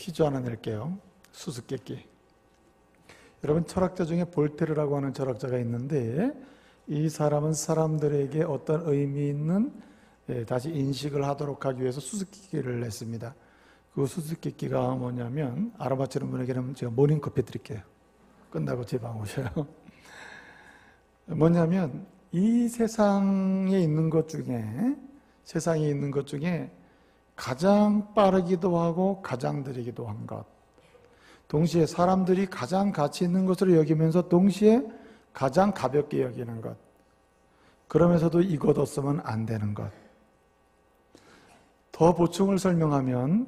퀴즈 하나 낼게요. 수수께끼. 여러분, 철학자 중에 볼테르라고 하는 철학자가 있는데, 이 사람은 사람들에게 어떤 의미 있는 다시 인식을 하도록 하기 위해서 수수께끼를 냈습니다. 그 수수께끼가 뭐냐면, 알아맞히는 분에게는 제가 모닝커피 드릴게요. 끝나고 제 방 오셔요. 뭐냐면, 이 세상에 있는 것 중에 가장 빠르기도 하고 가장 느리기도 한 것, 동시에 사람들이 가장 가치 있는 것으로 여기면서 동시에 가장 가볍게 여기는 것, 그러면서도 이것 없으면 안 되는 것. 더 보충을 설명하면,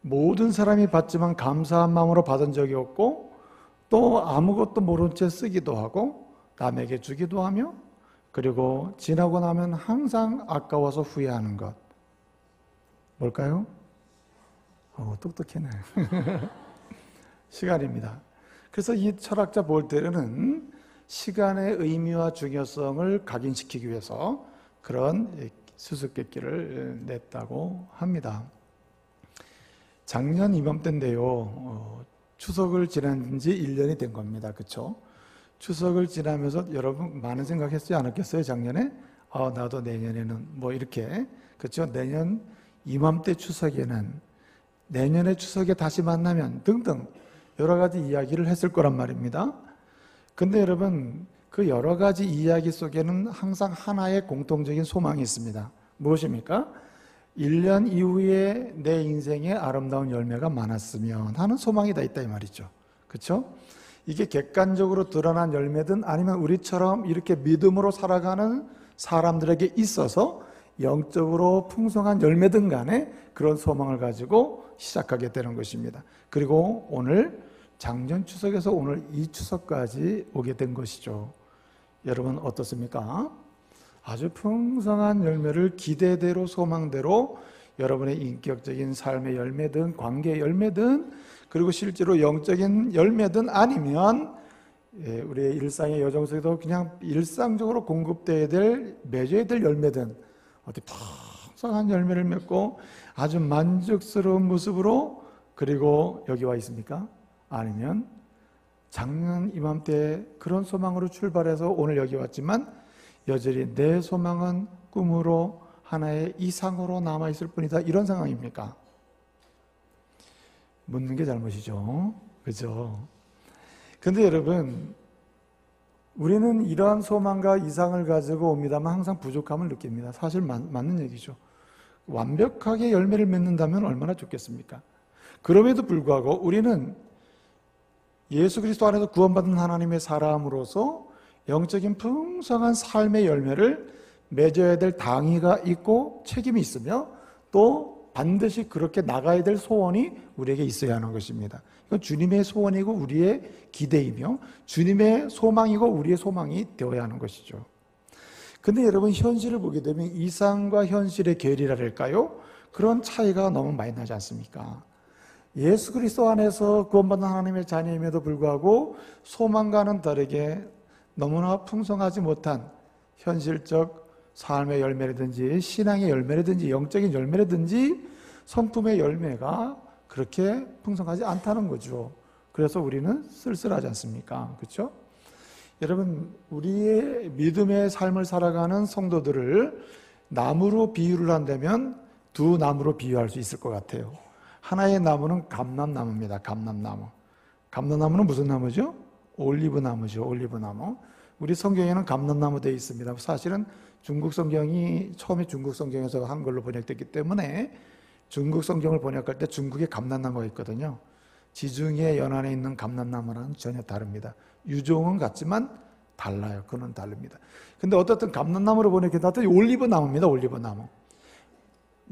모든 사람이 받지만 감사한 마음으로 받은 적이 없고, 또 아무것도 모른 채 쓰기도 하고 남에게 주기도 하며, 그리고 지나고 나면 항상 아까워서 후회하는 것. 뭘까요? 똑똑해네. 시간입니다. 그래서 이 철학자 볼테르는 시간의 의미와 중요성을 각인시키기 위해서 그런 수수께끼를 냈다고 합니다. 작년 이맘때인데요. 추석을 지난 지 1년이 된 겁니다. 그렇죠? 추석을 지나면서 여러분 많은 생각했어요? 않았겠어요? 작년에? 나도 내년에는 뭐 이렇게, 그렇죠? 내년 이맘때 추석에는, 내년에 추석에 다시 만나면 등등 여러 가지 이야기를 했을 거란 말입니다. 근데 여러분, 그 여러 가지 이야기 속에는 항상 하나의 공통적인 소망이 있습니다. 무엇입니까? 1년 이후에 내 인생에 아름다운 열매가 많았으면 하는 소망이 다 있다 이 말이죠. 그렇죠? 이게 객관적으로 드러난 열매든 아니면 우리처럼 이렇게 믿음으로 살아가는 사람들에게 있어서 영적으로 풍성한 열매든 간에 그런 소망을 가지고 시작하게 되는 것입니다. 그리고 오늘 작년 추석에서 오늘 이 추석까지 오게 된 것이죠. 여러분 어떻습니까? 아주 풍성한 열매를 기대대로 소망대로 여러분의 인격적인 삶의 열매든 관계의 열매든 그리고 실제로 영적인 열매든 아니면 우리의 일상의 여정 속에도 그냥 일상적으로 공급되어야 될, 맺어야 될 열매든 어디 풍성한 열매를 맺고 아주 만족스러운 모습으로 그리고 여기 와 있습니까? 아니면 작년 이맘때 그런 소망으로 출발해서 오늘 여기 왔지만 여전히 내 소망은 꿈으로 하나의 이상으로 남아있을 뿐이다, 이런 상황입니까? 묻는 게 잘못이죠. 그죠? 근데 여러분, 우리는 이러한 소망과 이상을 가지고 옵니다만 항상 부족함을 느낍니다. 사실 맞는 얘기죠. 완벽하게 열매를 맺는다면 얼마나 좋겠습니까? 그럼에도 불구하고 우리는 예수 그리스도 안에서 구원받은 하나님의 사람으로서 영적인 풍성한 삶의 열매를 맺어야 될 당위가 있고 책임이 있으며 또 반드시 그렇게 나가야 될 소원이 우리에게 있어야 하는 것입니다. 이건 주님의 소원이고 우리의 기대이며 주님의 소망이고 우리의 소망이 되어야 하는 것이죠. 근데 여러분, 현실을 보게 되면 이상과 현실의 괴리랄까요? 그런 차이가 너무 많이 나지 않습니까? 예수 그리스도 안에서 구원받은 하나님의 자녀임에도 불구하고 소망과는 다르게 너무나 풍성하지 못한 현실적 삶의 열매라든지 신앙의 열매라든지 영적인 열매라든지 성품의 열매가 그렇게 풍성하지 않다는 거죠. 그래서 우리는 쓸쓸하지 않습니까? 그렇죠? 여러분, 우리의 믿음의 삶을 살아가는 성도들을 나무로 비유를 한다면 두 나무로 비유할 수 있을 것 같아요. 하나의 나무는 감람나무입니다. 감람나무. 감람나무는 무슨 나무죠? 올리브나무죠. 올리브나무. 우리 성경에는 감람나무 되어 있습니다. 사실은 중국 성경이 처음에 중국 성경에서 한글로 번역됐기 때문에 중국 성경을 번역할 때 중국에 감람나무가 있거든요. 지중해 연안에 있는 감람나무는 전혀 다릅니다. 유종은 같지만 달라요. 그는 다릅니다. 근데 어떻든 감람나무로 번역해놨더니 올리브나무입니다. 올리브나무.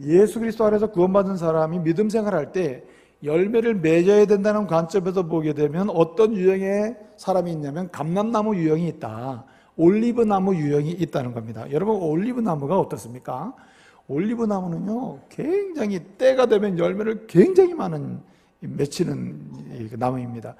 예수 그리스도 안에서 구원받은 사람이 믿음 생활할 때 열매를 맺어야 된다는 관점에서 보게 되면 어떤 유형의 사람이 있냐면 감람나무 유형이 있다, 올리브나무 유형이 있다는 겁니다. 여러분, 올리브나무가 어떻습니까? 올리브나무는요 굉장히 때가 되면 열매를 굉장히 많은 맺히는 나무입니다.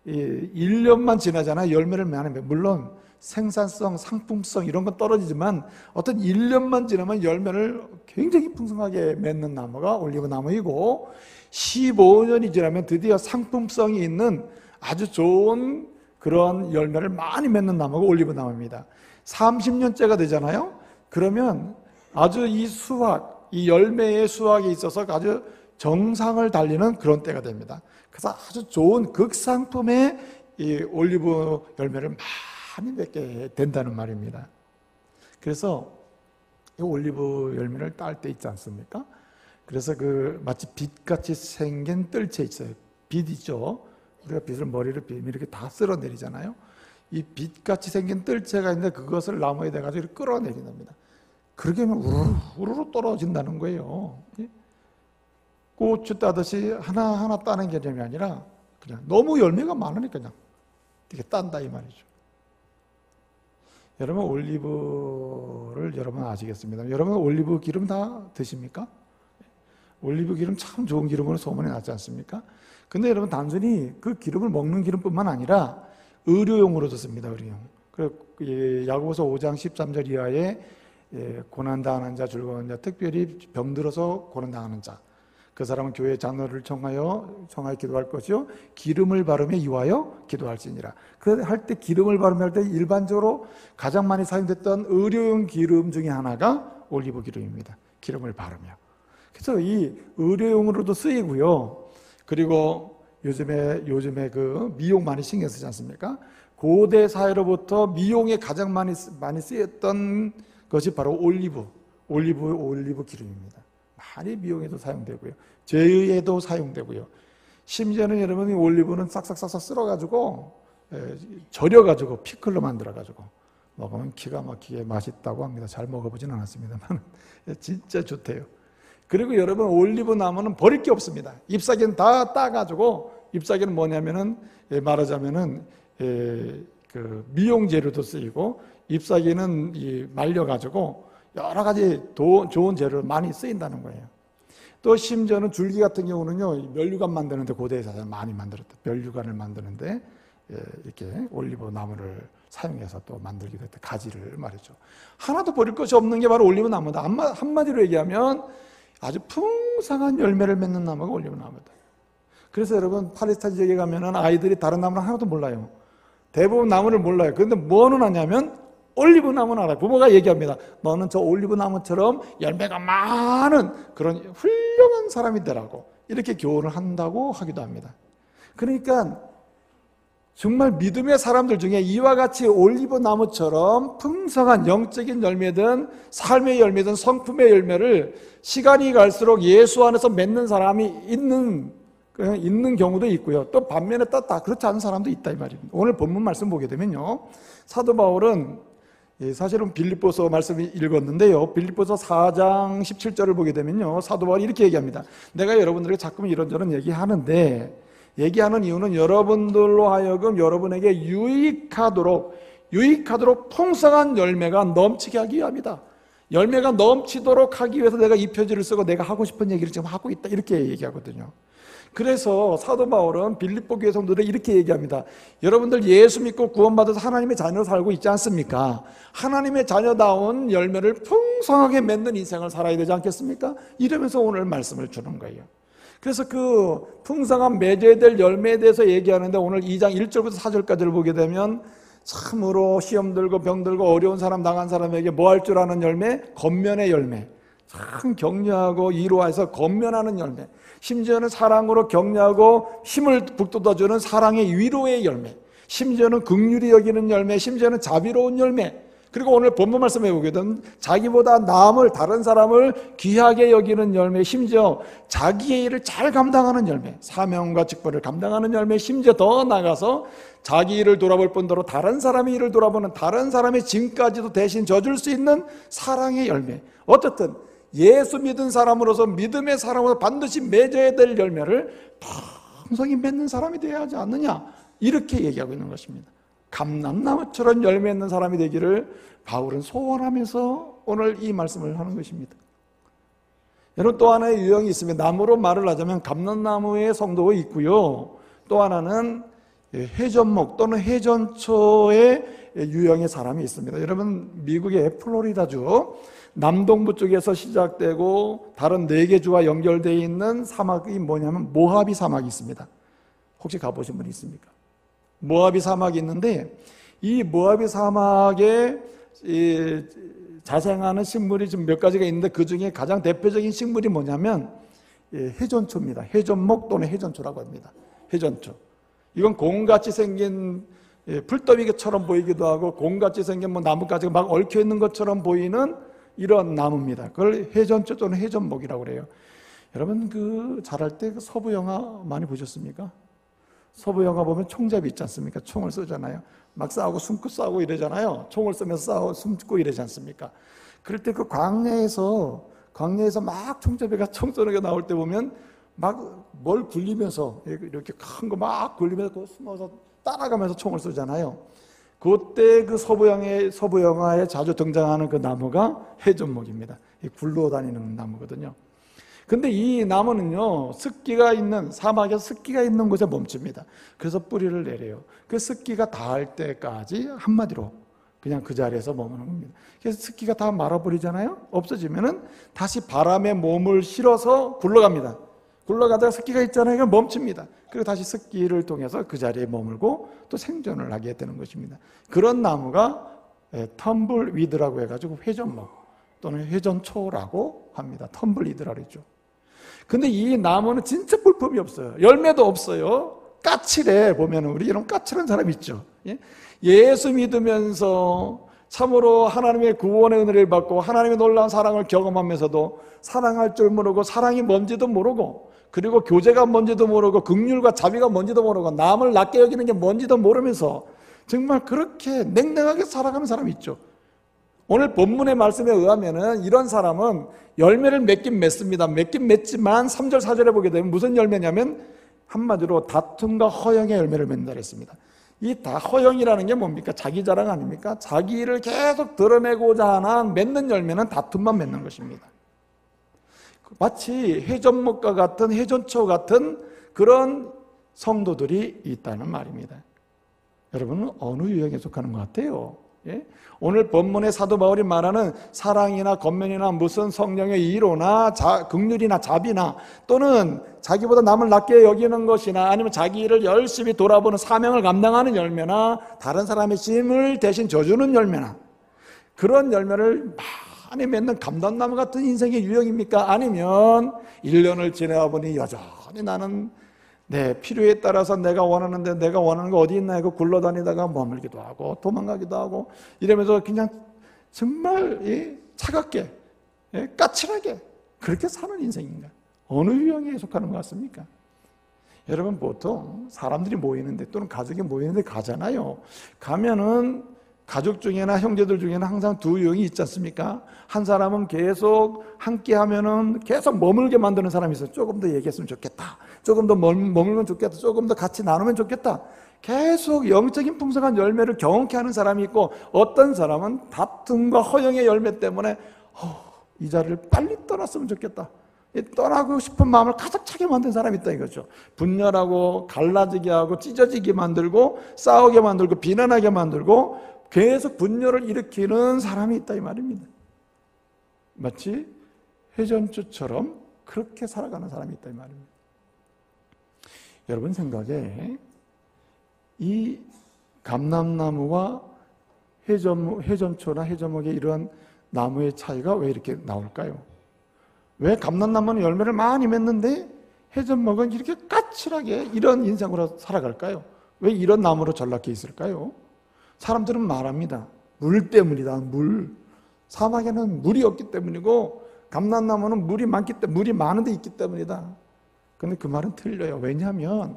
1년만 지나잖아요. 열매를 많이 맺. 물론 생산성, 상품성 이런 건 떨어지지만 어떤 1년만 지나면 열매를 굉장히 풍성하게 맺는 나무가 올리브 나무이고 15년이 지나면 드디어 상품성이 있는 아주 좋은 그런 열매를 많이 맺는 나무가 올리브 나무입니다. 30년째가 되잖아요. 그러면 아주 이 수확, 이 열매의 수확에 있어서 아주 정상을 달리는 그런 때가 됩니다. 그래서 아주 좋은 극상품의 이 올리브 열매를 많이 맺게 된다는 말입니다. 그래서 이 올리브 열매를 딸 때 있지 않습니까? 그래서 그 마치 빛같이 생긴 뜰채 있어요. 빛이죠. 우리가 빛을 머리를 비면 이렇게 다 쓸어내리잖아요. 이 빛같이 생긴 뜰채가 있는데 그것을 나무에 대가지고 이렇게 끌어내린답니다. 그렇게 하면 우르르 떨어진다는 거예요. 고추 따듯이 하나하나 따는 개념이 아니라 그냥 너무 열매가 많으니까 그냥 이렇게 딴다 이 말이죠. 여러분 올리브를 여러분 아시겠습니다. 여러분 올리브 기름 다 드십니까? 올리브 기름 참 좋은 기름으로 소문이 났지 않습니까? 근데 여러분 단순히 그 기름을 먹는 기름뿐만 아니라 의료용으로도 씁니다. 의료용. 야고보서 5장 13절 이하에 고난당하는 자, 즐거운 자, 특별히 병들어서 고난당하는 자, 그 사람은 교회 장로를 청하여 기도할 것이요 기름을 바르며 이와여 기도할지니라. 그 할 때 기름을 바르며 할 때 일반적으로 가장 많이 사용됐던 의료용 기름 중에 하나가 올리브 기름입니다. 기름을 바르며. 그래서 이 의료용으로도 쓰이고요. 그리고 요즘에 그 미용 많이 신경 쓰지 않습니까? 고대 사회로부터 미용에 가장 많이 쓰였던 것이 바로 올리브 기름입니다. 많이 미용에도 사용되고요. 제의에도 사용되고요. 심지어는 여러분이 올리브는 싹싹싹 쓸어가지고 절여가지고 피클로 만들어가지고 먹으면 기가 막히게 맛있다고 합니다. 잘 먹어보진 않았습니다만 진짜 좋대요. 그리고 여러분 올리브 나무는 버릴 게 없습니다. 잎사귀는 다 따가지고 잎사귀는 뭐냐면은 말하자면은 그 미용 재료도 쓰이고 잎사귀는 말려가지고 여러 가지 좋은 재료를 많이 쓰인다는 거예요. 또 심지어는 줄기 같은 경우는요 면류관 만드는데 고대에서 많이 만들었다. 면류관을 만드는데 이렇게 올리브 나무를 사용해서 또 만들기도 했다. 가지를 말이죠. 하나도 버릴 것이 없는 게 바로 올리브 나무다. 한마디로 얘기하면 아주 풍성한 열매를 맺는 나무가 올리브 나무다. 그래서 여러분 팔레스타인 지역에 가면은 아이들이 다른 나무는 하나도 몰라요. 대부분 나무를 몰라요. 그런데 뭐는 아냐면 올리브 나무는 알아요. 부모가 얘기합니다. 너는 저 올리브 나무처럼 열매가 많은 그런 훌륭한 사람이 되라고 이렇게 교훈을 한다고 하기도 합니다. 그러니까 정말 믿음의 사람들 중에 이와 같이 올리브 나무처럼 풍성한 영적인 열매든 삶의 열매든 성품의 열매를 시간이 갈수록 예수 안에서 맺는 사람이 있는 경우도 있고요. 또 반면에 또 다 그렇지 않은 사람도 있다 이 말입니다. 오늘 본문 말씀 보게 되면요, 사도 바울은 사실은 빌립보서 말씀을 읽었는데요, 빌립보서 4장 17절을 보게 되면요, 사도 바울이 이렇게 얘기합니다. 내가 여러분들에게 자꾸 이런저런 얘기하는 이유는 여러분들로 하여금 여러분에게 유익하도록 풍성한 열매가 넘치게 하기 위함이다. 열매가 넘치도록 하기 위해서 내가 이 표지를 쓰고 내가 하고 싶은 얘기를 지금 하고 있다 이렇게 얘기하거든요. 그래서 사도 바울은 빌립보 교회 성도들에 이렇게 얘기합니다. 여러분들 예수 믿고 구원받아서 하나님의 자녀로 살고 있지 않습니까? 하나님의 자녀다운 열매를 풍성하게 맺는 인생을 살아야 되지 않겠습니까? 이러면서 오늘 말씀을 주는 거예요. 그래서 그 풍성한 맺어야 될 열매에 대해서 얘기하는데 오늘 2장 1절부터 4절까지를 보게 되면 참으로 시험 들고 병 들고 어려운 사람 당한 사람에게 뭐 할 줄 아는 열매? 겉면의 열매. 참 격려하고 위로해서 겉면하는 열매. 심지어는 사랑으로 격려하고 힘을 북돋아주는 사랑의 위로의 열매. 심지어는 긍휼히 여기는 열매. 심지어는 자비로운 열매. 그리고 오늘 본문 말씀해 보게 되면 자기보다 다른 사람을 귀하게 여기는 열매, 심지어 자기의 일을 잘 감당하는 열매, 사명과 직분을 감당하는 열매, 심지어 더 나아가서 자기 일을 돌아볼 뿐더러 다른 사람의 일을 돌아보는 다른 사람의 짐까지도 대신 져줄 수 있는 사랑의 열매. 어쨌든 예수 믿은 사람으로서 믿음의 사람으로서 반드시 맺어야 될 열매를 풍성히 맺는 사람이 되어야 하지 않느냐, 이렇게 얘기하고 있는 것입니다. 감람나무처럼 열매 맺는 사람이 되기를 바울은 소원하면서 오늘 이 말씀을 하는 것입니다. 여러분, 또 하나의 유형이 있습니다. 나무로 말을 하자면 감람나무의 성도가 있고요, 또 하나는 회전목 또는 회전초의 유형의 사람이 있습니다. 여러분, 미국의 플로리다주 남동부 쪽에서 시작되고 다른 4개 주와 연결되어 있는 사막이 뭐냐면 모하비 사막이 있습니다. 혹시 가보신 분 있습니까? 모하비 사막이 있는데, 이 모하비 사막에 자생하는 식물이 지금 몇 가지가 있는데, 그 중에 가장 대표적인 식물이 뭐냐면 해전초입니다. 해전목 또는 해전초라고 합니다. 해전초. 이건 공같이 생긴 풀더미처럼 보이기도 하고 공같이 생긴 나뭇가지가 막 얽혀 있는 것처럼 보이는 이런 나무입니다. 그걸 해전초 또는 해전목이라고 그래요. 여러분, 자랄 때 서부 영화 많이 보셨습니까? 서부 영화 보면 총잡이 있지 않습니까? 총을 쏘잖아요. 막 싸우고 숨고 싸우고 이러잖아요. 총을 쏘면서 싸우고 숨고 이러지 않습니까? 그럴 때 그 광야에서 막 총잡이가 총 쏘는 게 나올 때 보면 막 뭘 굴리면서 이렇게 큰 거 막 굴리면서 숨어서 따라가면서 총을 쏘잖아요. 그때 그 서부 영화에 자주 등장하는 그 나무가 해전목입니다. 굴러다니는 나무거든요. 근데 이 나무는요, 사막에서 습기가 있는 곳에 멈춥니다. 그래서 뿌리를 내려요. 그 습기가 닿을 때까지 한마디로 그냥 그 자리에서 머무는 겁니다. 그래서 습기가 다 말아버리잖아요. 없어지면은 다시 바람에 몸을 실어서 굴러갑니다. 굴러가다가 습기가 있잖아요. 그럼 멈춥니다. 그리고 다시 습기를 통해서 그 자리에 머물고 또 생존을 하게 되는 것입니다. 그런 나무가 텀블위드라고 해가지고 회전목 또는 회전초라고 합니다. 텀블위드라고 그러죠. 근데 이 나무는 진짜 볼품이 없어요. 열매도 없어요. 까칠해. 보면 우리 이런 까칠한 사람 있죠. 예수 믿으면서 참으로 하나님의 구원의 은혜를 받고 하나님의 놀라운 사랑을 경험하면서도 사랑할 줄 모르고 사랑이 뭔지도 모르고, 그리고 교제가 뭔지도 모르고 긍휼과 자비가 뭔지도 모르고 남을 낮게 여기는 게 뭔지도 모르면서 정말 그렇게 냉랭하게 살아가는 사람이 있죠. 오늘 본문의 말씀에 의하면은 이런 사람은 열매를 맺긴 맺습니다. 맺긴 맺지만 3절 4절에 보게 되면 무슨 열매냐면 한마디로 다툼과 허영의 열매를 맺는다 그랬습니다. 이 허영이라는 게 뭡니까? 자기 자랑 아닙니까? 자기를 계속 드러내고자 하는 맺는 열매는 다툼만 맺는 것입니다. 마치 해전목과 같은 해전초 같은 그런 성도들이 있다는 말입니다. 여러분은 어느 유형에 속하는 것 같아요? 예? 오늘 본문의 사도 바울이 말하는 사랑이나 권면이나 무슨 성령의 이로나 긍휼이나 자비나 또는 자기보다 남을 낮게 여기는 것이나 아니면 자기를 열심히 돌아보는 사명을 감당하는 열매나 다른 사람의 짐을 대신 져주는 열매나 그런 열매를 많이 맺는 감람나무 같은 인생의 유형입니까? 아니면 1년을 지내보니 여전히 나는 내 필요에 따라서 내가 원하는 거 어디 있나 하고 굴러다니다가 머물기도 하고 도망가기도 하고 이러면서 그냥 정말 차갑게 까칠하게 그렇게 사는 인생인가? 어느 유형에 속하는 것 같습니까? 여러분, 보통 사람들이 모이는데 또는 가족이 모이는데 가잖아요. 가면은 가족 중에나 형제들 중에는 항상 두 유형이 있지 않습니까? 한 사람은 계속 함께 하면은 계속 머물게 만드는 사람이 있어요. 조금 더 얘기했으면 좋겠다. 조금 더 머물면 좋겠다. 조금 더 같이 나누면 좋겠다. 계속 영적인 풍성한 열매를 경험케 하는 사람이 있고, 어떤 사람은 다툼과 허영의 열매 때문에 이 자리를 빨리 떠났으면 좋겠다. 떠나고 싶은 마음을 가득 차게 만든 사람이 있다 이거죠. 분열하고 갈라지게 하고 찢어지게 만들고 싸우게 만들고 비난하게 만들고 계속 분열을 일으키는 사람이 있다 이 말입니다. 마치 회전초처럼 그렇게 살아가는 사람이 있다 이 말입니다. 여러분 생각에 이 감람나무와 회전초나 해전목의 이러한 나무의 차이가 왜 이렇게 나올까요? 왜 감람나무는 열매를 많이 맺는데 해전목은 이렇게 까칠하게 이런 인생으로 살아갈까요? 왜 이런 나무로 전락해 있을까요? 사람들은 말합니다. 물 때문이다. 물. 사막에는 물이 없기 때문이고 감람나무는 물이 많은데 있기 때문이다. 근데 그 말은 틀려요. 왜냐하면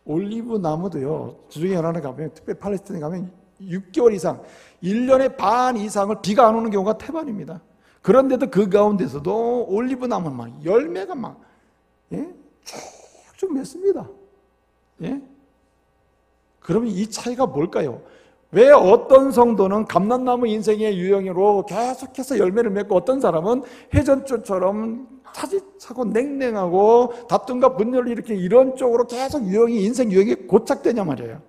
올리브 나무도요, 주중에 연안에 가면, 특별히 팔레스타인에 가면 6개월 이상, 1년의 반 이상을 비가 안 오는 경우가 태반입니다. 그런데도 그 가운데서도 올리브 나무는 막 열매가 막 쭉쭉 맺습니다. 그러면 이 차이가 뭘까요? 왜 어떤 성도는 감람나무 인생의 유형으로 계속해서 열매를 맺고 어떤 사람은 회전초처럼 차지차고 냉랭하고 다툼과 분열을 일으키는 이런 쪽으로 계속 인생 유형이 고착되냐 말이에요.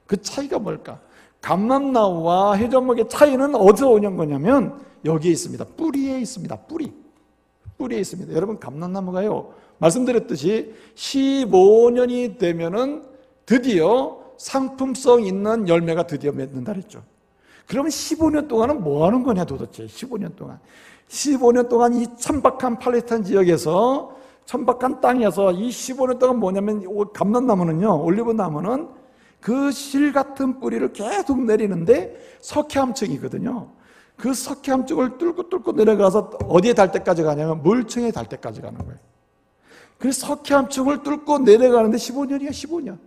그 차이가 뭘까? 감람나무와 회전목의 차이는 어디서 오는 거냐면 여기에 있습니다. 뿌리에 있습니다. 뿌리에 있습니다. 여러분, 감람나무가요, 말씀드렸듯이 15년이 되면은 드디어 상품성 있는 열매가 드디어 맺는다 그랬죠. 그러면 15년 동안은 뭐 하는 거냐 도대체. 15년 동안 이 천박한 팔레스타인 지역에서, 천박한 땅에서 이 15년 동안 뭐냐면, 감람나무는요, 올리브나무는 그 실 같은 뿌리를 계속 내리는데 석회암층이거든요. 그 석회암층을 뚫고 내려가서 어디에 달 때까지 가냐면 물층에 달 때까지 가는 거예요. 그래서 석회암층을 뚫고 내려가는데 15년이야, 15년.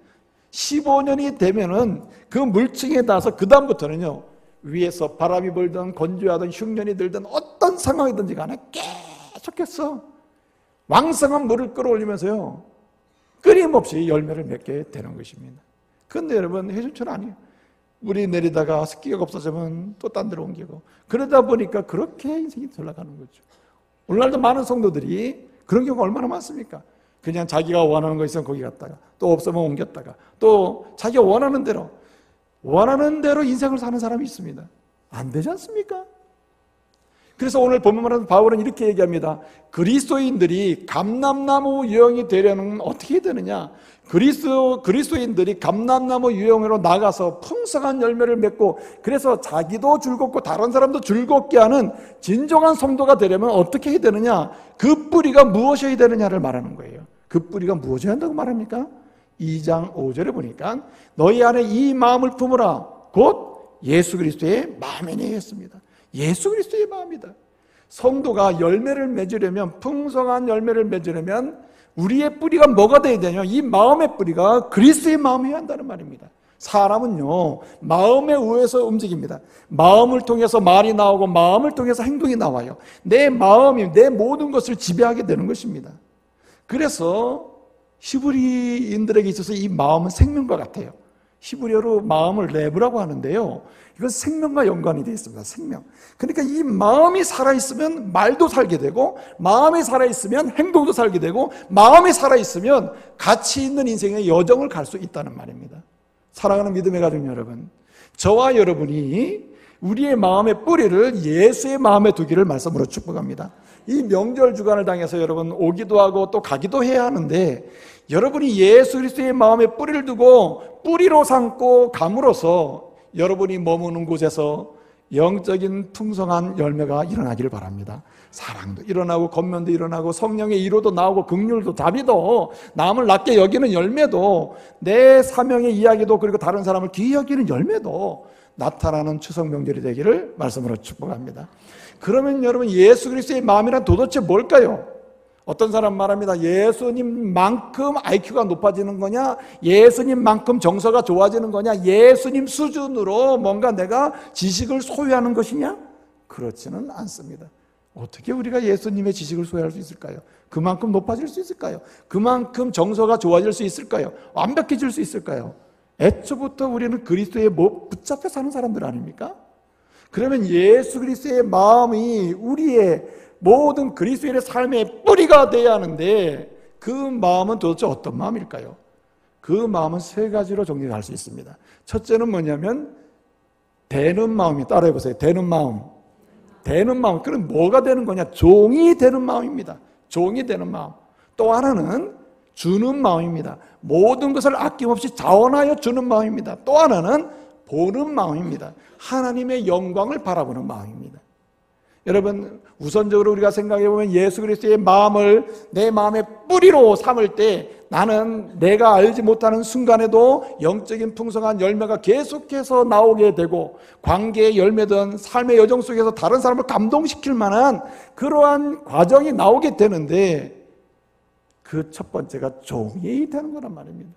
15년이 되면은 그 물층에 닿아서 그 다음부터는요, 위에서 바람이 불든 건조하든 흉년이 들든 어떤 상황이든지 간에 계속해서 왕성한 물을 끌어올리면서요, 끊임없이 열매를 맺게 되는 것입니다. 그런데 여러분, 회전초는 아니에요. 물이 내리다가 습기가 없어지면 또 딴 데로 옮기고, 그러다 보니까 그렇게 인생이 돌아가는 거죠. 오늘날도 많은 성도들이 그런 경우가 얼마나 많습니까? 그냥 자기가 원하는 거 있으면 거기 갔다가, 또 없으면 옮겼다가, 또 자기가 원하는 대로 인생을 사는 사람이 있습니다. 안 되지 않습니까? 그래서 오늘 본문을 바울은 이렇게 얘기합니다. 그리스도인들이 감람나무 유형이 되려면 어떻게 되느냐? 그리스도인들이 감람나무 유형으로 나가서 풍성한 열매를 맺고, 그래서 자기도 즐겁고 다른 사람도 즐겁게 하는 진정한 성도가 되려면 어떻게 해야 되느냐? 그 뿌리가 무엇이어야 되느냐를 말하는 거예요. 그 뿌리가 무엇이어야 한다고 말합니까? 2장 5절에 보니까 너희 안에 이 마음을 품으라, 곧 예수 그리스도의 마음이니 했습니다. 예수 그리스도의 마음이다. 성도가 열매를 맺으려면, 풍성한 열매를 맺으려면 우리의 뿌리가 뭐가 돼야 되냐? 이 마음의 뿌리가 그리스도의 마음이어야 한다는 말입니다. 사람은요, 마음에 의해서 움직입니다. 마음을 통해서 말이 나오고 마음을 통해서 행동이 나와요. 내 마음이 내 모든 것을 지배하게 되는 것입니다. 그래서 히브리인들에게 있어서 이 마음은 생명과 같아요. 히브리어로 마음을 레브라고 하는데요, 이건 생명과 연관이 되어 있습니다. 생명. 그러니까 이 마음이 살아있으면 말도 살게 되고, 마음이 살아있으면 행동도 살게 되고, 마음이 살아있으면 가치 있는 인생의 여정을 갈 수 있다는 말입니다. 사랑하는 믿음의 가족 여러분, 저와 여러분이 우리의 마음의 뿌리를 예수의 마음에 두기를 말씀으로 축복합니다. 이 명절 주간을 당해서 여러분 오기도 하고 또 가기도 해야 하는데, 여러분이 예수 그리스도의 마음에 뿌리를 두고 뿌리로 삼고 감으로써 여러분이 머무는 곳에서 영적인 풍성한 열매가 일어나기를 바랍니다. 사랑도 일어나고 권면도 일어나고 성령의 이로도 나오고 긍휼도 자비도 남을 낮게 여기는 열매도, 내 사명의 이야기도, 그리고 다른 사람을 귀히 여기는 열매도 나타나는 추석 명절이 되기를 말씀으로 축복합니다. 그러면 여러분, 예수 그리스도의 마음이란 도대체 뭘까요? 어떤 사람 말합니다. 예수님만큼 IQ가 높아지는 거냐? 예수님만큼 정서가 좋아지는 거냐? 예수님 수준으로 뭔가 내가 지식을 소유하는 것이냐? 그렇지는 않습니다. 어떻게 우리가 예수님의 지식을 소유할 수 있을까요? 그만큼 높아질 수 있을까요? 그만큼 정서가 좋아질 수 있을까요? 완벽해질 수 있을까요? 애초부터 우리는 그리스도에 붙잡혀 사는 사람들 아닙니까? 그러면 예수 그리스도의 마음이 우리의 모든 그리스도인의 삶의 뿌리가 되어야 하는데, 그 마음은 도대체 어떤 마음일까요? 그 마음은 세 가지로 정리할 수 있습니다. 첫째는 뭐냐면 되는 마음이, 따라해보세요. 되는 마음. 그럼 뭐가 되는 거냐? 종이 되는 마음입니다. 종이 되는 마음. 또 하나는 주는 마음입니다. 모든 것을 아낌없이 자원하여 주는 마음입니다. 또 하나는 보는 마음입니다. 하나님의 영광을 바라보는 마음입니다. 여러분, 우선적으로 우리가 생각해보면 예수 그리스도의 마음을 내 마음의 뿌리로 삼을 때, 나는 내가 알지 못하는 순간에도 영적인 풍성한 열매가 계속해서 나오게 되고, 관계의 열매든 삶의 여정 속에서 다른 사람을 감동시킬 만한 그러한 과정이 나오게 되는데, 그 첫 번째가 종이 되는 거란 말입니다.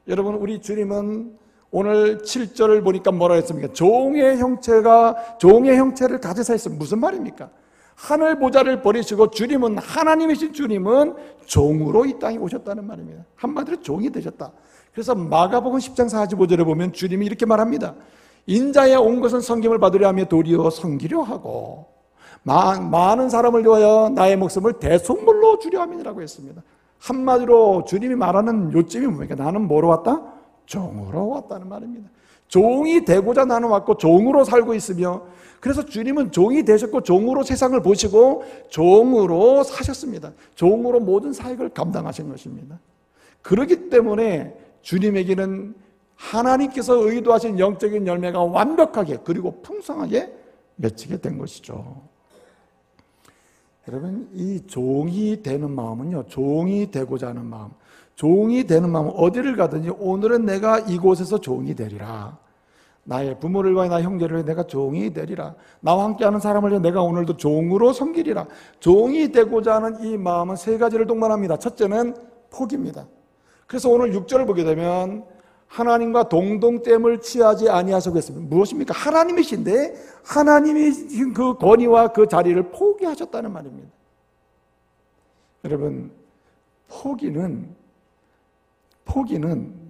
여러분, 우리 주님은 오늘 7절을 보니까 뭐라 했습니까? 종의 형체를 가지사 있으면 무슨 말입니까? 하늘 보좌를 버리시고 주님은, 하나님이신 주님은 종으로 이 땅에 오셨다는 말입니다. 한마디로 종이 되셨다. 그래서 마가복음 10장 45절에 보면 주님이 이렇게 말합니다. 인자야 온 것은 섬김을 받으려 하며 도리어 섬기려 하고 많은 사람을 위하여 나의 목숨을 대속물로 주려 함이라고 했습니다. 한마디로 주님이 말하는 요점이 뭡니까? 나는 뭐로 왔다? 종으로 왔다는 말입니다. 종이 되고자 나는 왔고 종으로 살고 있으며, 그래서 주님은 종이 되셨고 종으로 세상을 보시고 종으로 사셨습니다. 종으로 모든 사역을 감당하신 것입니다. 그렇기 때문에 주님에게는 하나님께서 의도하신 영적인 열매가 완벽하게 그리고 풍성하게 맺히게 된 것이죠. 여러분, 이 종이 되는 마음은요, 종이 되고자 하는 마음, 종이 되는 마음은 어디를 가든지 오늘은 내가 이곳에서 종이 되리라. 나의 부모를 위하여, 나의 형제를 위하여 내가 종이 되리라. 나와 함께하는 사람을 위해 내가 오늘도 종으로 섬기리라. 종이 되고자 하는 이 마음은 세 가지를 동반합니다. 첫째는 포기입니다. 그래서 오늘 6절을 보게 되면 하나님과 동등됨을 취하지 아니하시고 했습니다. 무엇입니까? 하나님이신데 하나님이 그 권위와 그 자리를 포기하셨다는 말입니다. 여러분, 포기는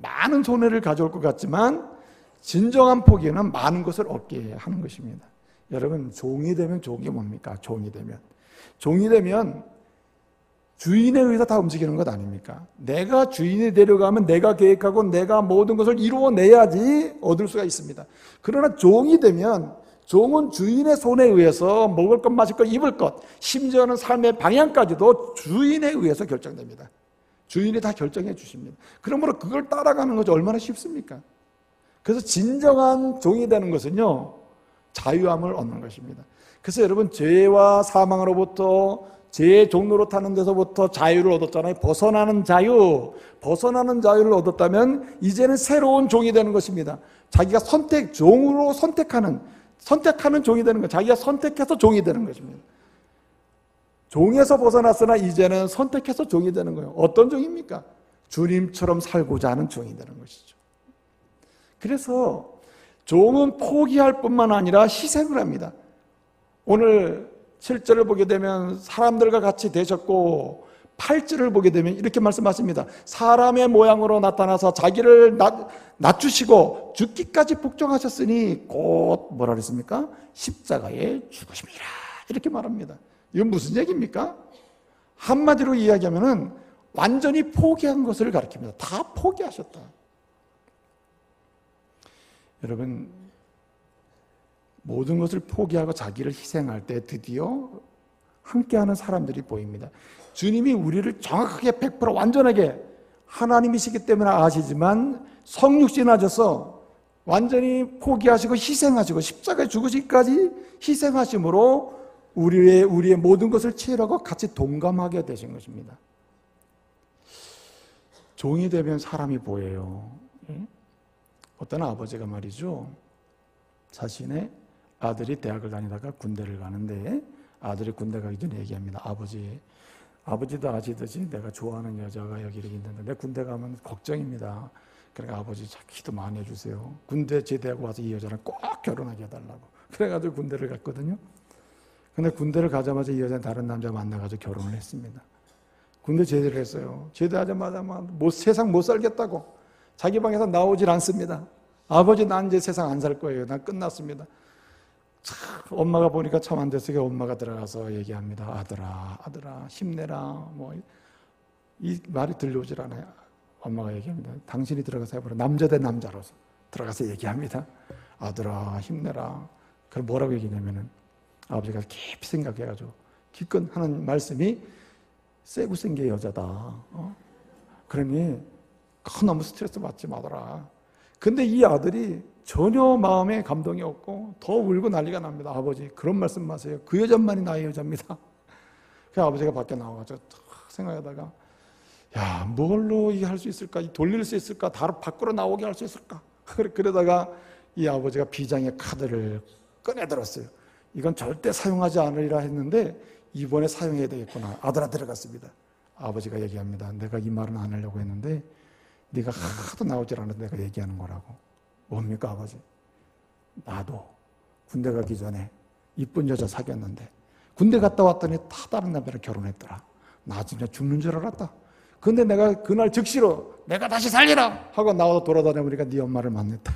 많은 손해를 가져올 것 같지만 진정한 포기는 많은 것을 얻게 하는 것입니다. 여러분, 종이 되면 좋은 게 뭡니까? 종이 되면 주인에 의해서 다 움직이는 것 아닙니까? 내가 주인이 되려가면 내가 계획하고 내가 모든 것을 이루어내야지 얻을 수가 있습니다. 그러나 종이 되면 종은 주인의 손에 의해서 먹을 것, 마실 것, 입을 것, 심지어는 삶의 방향까지도 주인에 의해서 결정됩니다. 주인이 다 결정해 주십니다. 그러므로 그걸 따라가는 것이 얼마나 쉽습니까? 그래서 진정한 종이 되는 것은요, 자유함을 얻는 것입니다. 그래서 여러분, 죄와 사망으로부터, 죄의 종로로 타는 데서부터 자유를 얻었잖아요. 벗어나는 자유를 얻었다면 이제는 새로운 종이 되는 것입니다. 자기가 종으로 선택하는 종이 되는 것, 자기가 선택해서 종이 되는 것입니다. 종에서 벗어났으나 이제는 선택해서 종이 되는 거예요. 어떤 종입니까? 주님처럼 살고자 하는 종이 되는 것이죠. 그래서 종은 포기할 뿐만 아니라 희생을 합니다. 오늘 7절을 보게 되면 사람들과 같이 되셨고, 8절을 보게 되면 이렇게 말씀하십니다. 사람의 모양으로 나타나서 자기를 낮추시고 죽기까지 복종하셨으니 곧 뭐라 그랬습니까? 십자가에 죽으심이라, 이렇게 말합니다. 이건 무슨 얘기입니까? 한마디로 이야기하면 완전히 포기한 것을 가리킵니다. 다 포기하셨다. 여러분, 모든 것을 포기하고 자기를 희생할 때 드디어 함께하는 사람들이 보입니다. 주님이 우리를 정확하게 100% 완전하게 하나님이시기 때문에 아시지만 성육신하셔서 완전히 포기하시고 희생하시고 십자가에 죽으시기까지 희생하심으로 우리의 모든 것을 치유하고 같이 동감하게 되신 것입니다. 종이 되면 사람이 보여요. 어떤 아버지가 말이죠, 자신의 아들이 대학을 다니다가 군대를 가는데 아들이 군대 가기 전에 얘기합니다. 아버지도 아시듯이 내가 좋아하는 여자가 여기 있는데 내 군대 가면 걱정입니다. 그러니까 아버지 기도 많이 해주세요. 군대 제대하고 와서 이 여자랑 꼭 결혼하게 해달라고. 그래가지고 군대를 갔거든요. 근데 군대를 가자마자 이 여자는 다른 남자 만나가지고 결혼을 했습니다. 군대 제대를 했어요. 제대하자마자 세상 못 살겠다고 자기 방에서 나오질 않습니다. 아버지, 난 이제 세상 안 살 거예요. 난 끝났습니다. 참, 엄마가 보니까 참 안 됐으니까 엄마가 들어가서 얘기합니다. 아들아 힘내라. 이 말이 들려오질 않아요. 엄마가 얘기합니다. 당신이 들어가서 해보라. 남자 대 남자로서 들어가서 얘기합니다. 아들아 힘내라. 그럼 뭐라고 얘기냐면은 아버지가 깊이 생각해가지고 기껏 하는 말씀이 세고 생게 여자다. 그러니 너무 스트레스 받지 마더라. 근데 이 아들이 전혀 마음에 감동이 없고 더 울고 난리가 납니다. 아버지, 그런 말씀 마세요. 그 여자만이 나의 여자입니다. 그 아버지가 밖에 나와가지고 생각하다가, 야, 뭘로 이게 할 수 있을까? 돌릴 수 있을까? 밖으로 나오게 할 수 있을까? 그러다가 이 아버지가 비장의 카드를 꺼내들었어요. 이건 절대 사용하지 않으리라 했는데 이번에 사용해야 되겠구나. 아들아 들어갔습니다. 아버지가 얘기합니다. 내가 이 말은 안 하려고 했는데 네가 하도 나오질 않아서 내가 얘기하는 거라고. 뭡니까 아버지? 나도 군대 가기 전에 이쁜 여자 사귀었는데 군대 갔다 왔더니 다 다른 남자랑 결혼했더라. 나 진짜 죽는 줄 알았다. 근데 내가 그날 즉시로 내가 다시 살리라 하고 나와서 돌아다녀보니까 네 엄마를 만났다.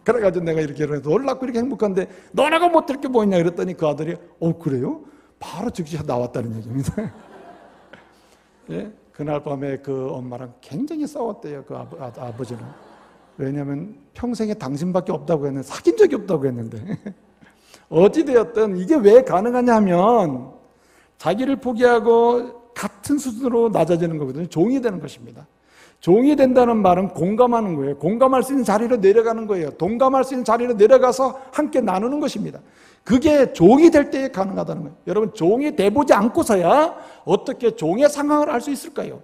그래가지고 내가 이렇게 결혼해서 놀랍고 이렇게 행복한데 너네가 못할 게 뭐 있냐 그랬더니 그 아들이 그래요? 바로 즉시 나왔다는 얘기입니다. 예? 그날 밤에 그 엄마랑 굉장히 싸웠대요. 그 아버지는. 왜냐하면 평생에 당신밖에 없다고 했는데, 사귄 적이 없다고 했는데 어찌되었든 이게 왜 가능하냐면 자기를 포기하고 같은 수준으로 낮아지는 거거든요. 종이 되는 것입니다. 종이 된다는 말은 공감하는 거예요. 공감할 수 있는 자리로 내려가는 거예요. 동감할 수 있는 자리로 내려가서 함께 나누는 것입니다. 그게 종이 될 때 가능하다는 거예요. 여러분, 종이 돼보지 않고서야 어떻게 종의 상황을 알 수 있을까요?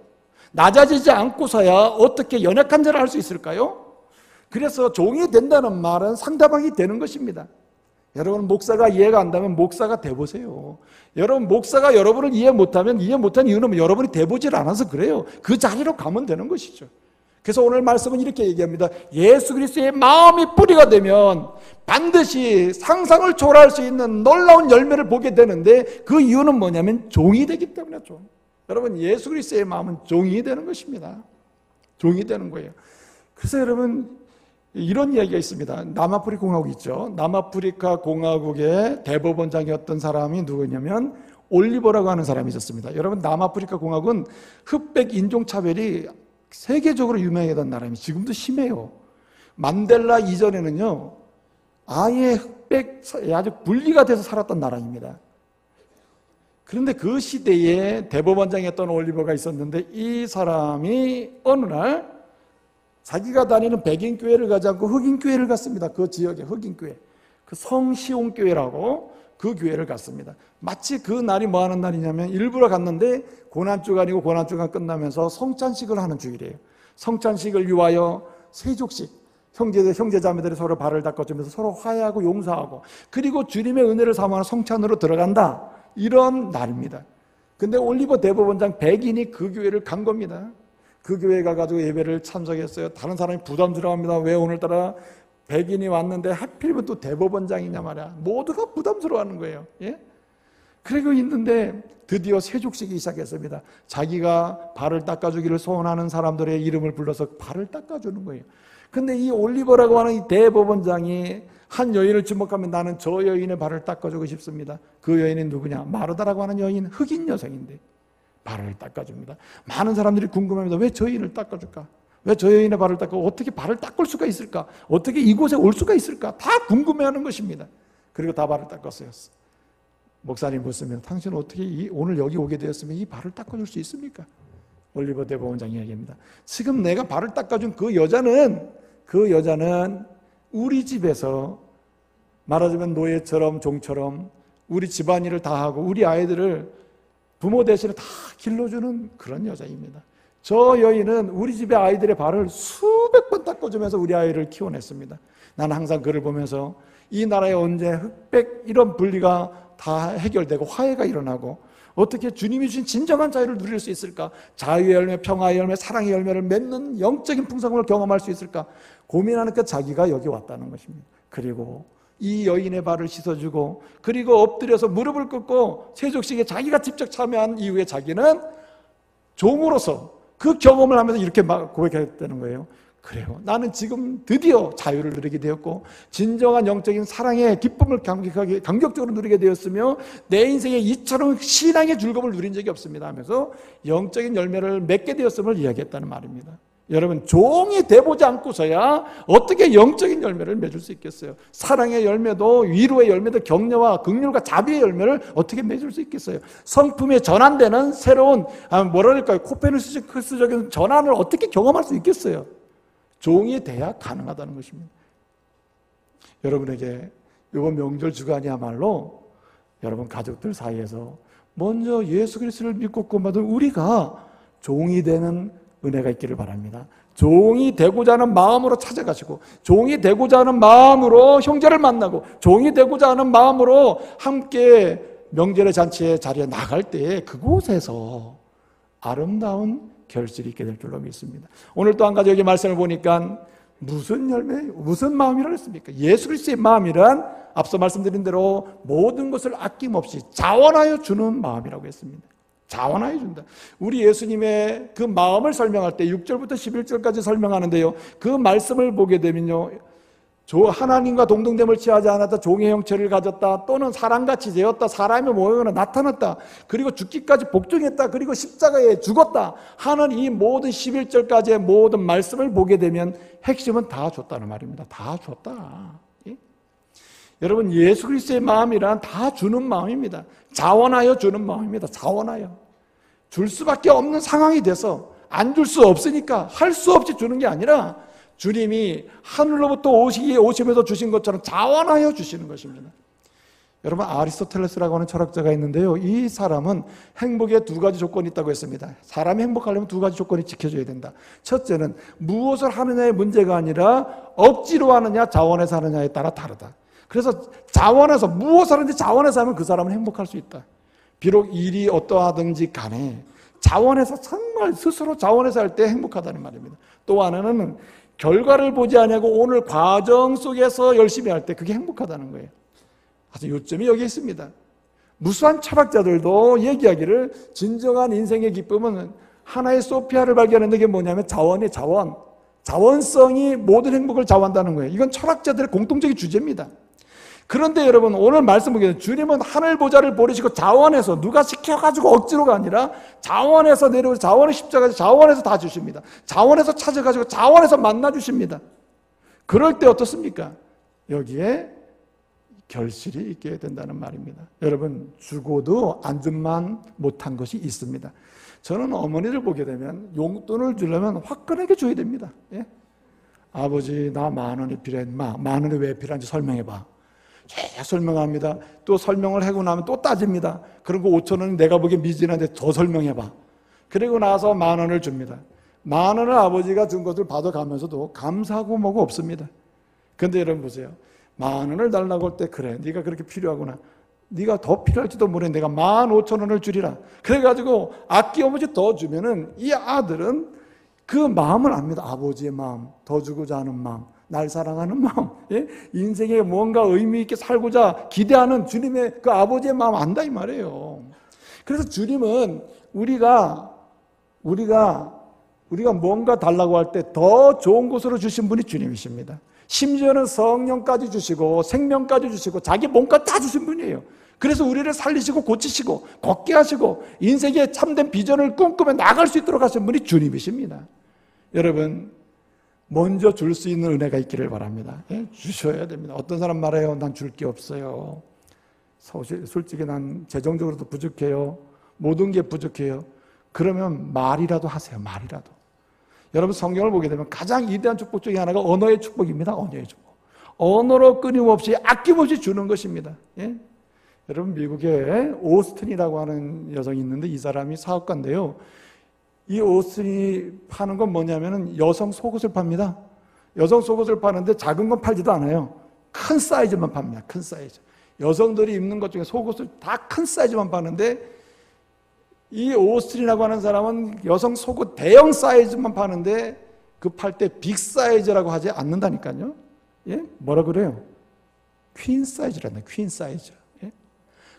낮아지지 않고서야 어떻게 연약한 자를 알 수 있을까요? 그래서 종이 된다는 말은 상대방이 되는 것입니다. 여러분, 목사가 이해가 안 되면 목사가 돼보세요. 여러분, 목사가 여러분을 이해 못하면 이해 못한 이유는 여러분이 돼보질 않아서 그래요. 그 자리로 가면 되는 것이죠. 그래서 오늘 말씀은 이렇게 얘기합니다. 예수 그리스도의 마음이 뿌리가 되면 반드시 상상을 초월할 수 있는 놀라운 열매를 보게 되는데, 그 이유는 뭐냐면 종이 되기 때문에. 종. 여러분, 예수 그리스도의 마음은 종이 되는 것입니다. 종이 되는 거예요. 그래서 여러분, 이런 이야기가 있습니다. 남아프리카 공화국 있죠. 남아프리카 공화국의 대법원장이었던 사람이 누구냐면 올리버라고 하는 사람이 있었습니다. 여러분, 남아프리카 공화국은 흑백 인종차별이 세계적으로 유명했던 나라입니다. 지금도 심해요. 만델라 이전에는요, 아예 흑백 아주 분리가 돼서 살았던 나라입니다. 그런데 그 시대에 대법원장이었던 올리버가 있었는데, 이 사람이 어느 날 자기가 다니는 백인 교회를 가지 않고 흑인 교회를 갔습니다. 그 지역의 흑인 교회, 그 성시온 교회라고 그 교회를 갔습니다. 마치 그 날이 뭐 하는 날이냐면, 일부러 갔는데 고난주간이고 고난주간 끝나면서 성찬식을 하는 주일이에요. 성찬식을 위하여 세족식, 형제자매들이 서로 발을 닦아주면서 서로 화해하고 용서하고, 그리고 주님의 은혜를 사모하는 성찬으로 들어간다, 이런 날입니다. 근데 올리버 대법원장 백인이 그 교회를 간 겁니다. 그 교회에 가가지고 예배를 참석했어요. 다른 사람이 부담스러워합니다. 왜 오늘따라 백인이 왔는데 하필이면 또 대법원장이냐 말이야. 모두가 부담스러워하는 거예요. 예? 그리고 있는데 드디어 세족식이 시작했습니다. 자기가 발을 닦아주기를 소원하는 사람들의 이름을 불러서 발을 닦아주는 거예요. 근데 이 올리버라고 하는 이 대법원장이 한 여인을 지목하면, 나는 저 여인의 발을 닦아주고 싶습니다. 그 여인이 누구냐? 마르다라고 하는 여인, 흑인 여성인데 발을 닦아줍니다. 많은 사람들이 궁금합니다. 왜 저 여인을 닦아줄까? 왜 저 여인의 발을 닦고 어떻게 발을 닦을 수가 있을까? 어떻게 이곳에 올 수가 있을까? 다 궁금해하는 것입니다. 그리고 다 발을 닦았어요. 목사님 묻으면, 당신은 어떻게 오늘 여기 오게 되었으면 이 발을 닦아줄 수 있습니까? 올리버 대법원장이 이야기합니다. 지금 내가 발을 닦아준 그 여자는 우리 집에서 말하자면 노예처럼 종처럼 우리 집안일을 다 하고 우리 아이들을 부모 대신에 다 길러주는 그런 여자입니다. 저 여인은 우리 집의 아이들의 발을 수백 번 닦아주면서 우리 아이를 키워냈습니다. 나는 항상 그를 보면서 이 나라에 언제 흑백 이런 분리가 다 해결되고 화해가 일어나고 어떻게 주님이 주신 진정한 자유를 누릴 수 있을까? 자유의 열매, 평화의 열매, 사랑의 열매를 맺는 영적인 풍성을 경험할 수 있을까? 고민하는 그 자기가 여기 왔다는 것입니다. 그리고 이 여인의 발을 씻어주고, 그리고 엎드려서 무릎을 꿇고 세족식에 자기가 직접 참여한 이후에 자기는 종으로서 그 경험을 하면서 이렇게 막 고백했다는 거예요. 그래요, 나는 지금 드디어 자유를 누리게 되었고 진정한 영적인 사랑의 기쁨을 감격적으로 누리게 되었으며 내 인생에 이처럼 신앙의 즐거움을 누린 적이 없습니다 하면서 영적인 열매를 맺게 되었음을 이야기했다는 말입니다. 여러분, 종이 돼보지 않고서야 어떻게 영적인 열매를 맺을 수 있겠어요? 사랑의 열매도, 위로의 열매도, 격려와 긍휼과 자비의 열매를 어떻게 맺을 수 있겠어요? 성품에 전환되는 새로운 뭐랄까요, 코페르니쿠스적인 전환을 어떻게 경험할 수 있겠어요? 종이 돼야 가능하다는 것입니다. 여러분에게 이번 명절 주간이야말로 여러분 가족들 사이에서 먼저 예수 그리스도를 믿고 구원받은 우리가 종이 되는 은혜가 있기를 바랍니다. 종이 되고자 하는 마음으로 찾아가시고, 종이 되고자 하는 마음으로 형제를 만나고, 종이 되고자 하는 마음으로 함께 명절의 잔치의 자리에 나갈 때에 그곳에서 아름다운 결실이 있게 될 줄로 믿습니다. 오늘 또 한 가지 여기 말씀을 보니까 무슨 열매, 무슨 마음이라 했습니까? 예수 그리스도의 마음이란 앞서 말씀드린 대로 모든 것을 아낌없이 자원하여 주는 마음이라고 했습니다. 자원하여 준다. 우리 예수님의 그 마음을 설명할 때 6절부터 11절까지 설명하는데요, 그 말씀을 보게 되면요, 하나님과 동등됨을 취하지 않았다, 종의 형체를 가졌다, 또는 사람같이 되었다, 사람의 모형으로 나타났다, 그리고 죽기까지 복종했다, 그리고 십자가에 죽었다 하는 이 모든 11절까지의 모든 말씀을 보게 되면 핵심은 다 줬다는 말입니다. 다 줬다. 예? 여러분, 예수 그리스도의 마음이란 다 주는 마음입니다. 자원하여 주는 마음입니다. 자원하여. 줄 수밖에 없는 상황이 돼서 안 줄 수 없으니까 할 수 없이 주는 게 아니라 주님이 하늘로부터 오심에서 주신 것처럼 자원하여 주시는 것입니다. 여러분, 아리스토텔레스라고 하는 철학자가 있는데요, 이 사람은 행복에 두 가지 조건이 있다고 했습니다. 사람이 행복하려면 두 가지 조건이 지켜져야 된다. 첫째는 무엇을 하느냐의 문제가 아니라 억지로 하느냐 자원해서 하느냐에 따라 다르다. 그래서 자원해서, 무엇을 하는지 자원해서 하면 그 사람은 행복할 수 있다. 비록 일이 어떠하든지 간에 자원해서, 정말 스스로 자원해서 할 때 행복하다는 말입니다. 또 하나는 결과를 보지 않고 오늘 과정 속에서 열심히 할 때 그게 행복하다는 거예요. 그래서 요점이 여기 있습니다. 무수한 철학자들도 얘기하기를 진정한 인생의 기쁨은 하나의 소피아를 발견하는 게 뭐냐면 자원의 자원. 자원성이 모든 행복을 좌우한다는 거예요. 이건 철학자들의 공통적인 주제입니다. 그런데 여러분, 오늘 말씀 보기에는 주님은 하늘 보좌를 버리시고 자원해서, 누가 시켜가지고 억지로가 아니라 자원해서 내려오셔서 자원의 십자가에서 자원해서 다 주십니다. 자원해서 찾아가지고 자원해서 만나주십니다. 그럴 때 어떻습니까? 여기에 결실이 있게 된다는 말입니다. 여러분, 주고도 안준만 못한 것이 있습니다. 저는 어머니를 보게 되면 용돈을 주려면 화끈하게 줘야 됩니다. 예? 아버지, 나 10,000원이 필요해. 10,000원이 왜 필요한지 설명해봐. 쭉 설명합니다. 또 설명을 하고 나면 또 따집니다. 그리고 5,000원은 내가 보기엔 미진한데 더 설명해봐. 그리고 나서 10,000원을 줍니다. 10,000원을 아버지가 준 것을 받아가면서도 감사하고 뭐고 없습니다. 근데 여러분 보세요. 10,000원을 달라고 할 때, 그래, 네가 그렇게 필요하구나. 네가 더 필요할지도 모르네. 내가 15,000원을 주리라. 그래가지고 아낌없이 더 주면은 이 아들은 그 마음을 압니다. 아버지의 마음, 더 주고자 하는 마음, 날 사랑하는 마음, 예? 인생에 뭔가 의미 있게 살고자 기대하는 주님의 그 아버지의 마음 안다 이 말이에요. 그래서 주님은 우리가 뭔가 달라고 할 때 더 좋은 곳으로 주신 분이 주님이십니다. 심지어는 성령까지 주시고 생명까지 주시고 자기 몸까지 다 주신 분이에요. 그래서 우리를 살리시고 고치시고 걷게 하시고 인생의 참된 비전을 꿈꾸며 나갈 수 있도록 하신 분이 주님이십니다. 여러분, 먼저 줄 수 있는 은혜가 있기를 바랍니다. 예? 주셔야 됩니다. 어떤 사람 말해요. 난 줄 게 없어요. 솔직히 난 재정적으로도 부족해요. 모든 게 부족해요. 그러면 말이라도 하세요. 말이라도. 여러분, 성경을 보게 되면 가장 위대한 축복 중에 하나가 언어의 축복입니다. 언어의 축복. 언어로 끊임없이 아낌없이 주는 것입니다. 예? 여러분, 미국에 오스틴이라고 하는 여성이 있는데 이 사람이 사업가인데요. 이 오스틴이 파는 건 뭐냐면은 여성 속옷을 팝니다. 여성 속옷을 파는데 작은 건 팔지도 않아요. 큰 사이즈만 팝니다. 큰 사이즈. 여성들이 입는 것 중에 속옷을 다 큰 사이즈만 파는데 이 오스틴이라고 하는 사람은 여성 속옷 대형 사이즈만 파는데 그 팔 때 빅 사이즈라고 하지 않는다니까요. 예? 뭐라 그래요? 퀸 사이즈란다. 퀸 사이즈. 예?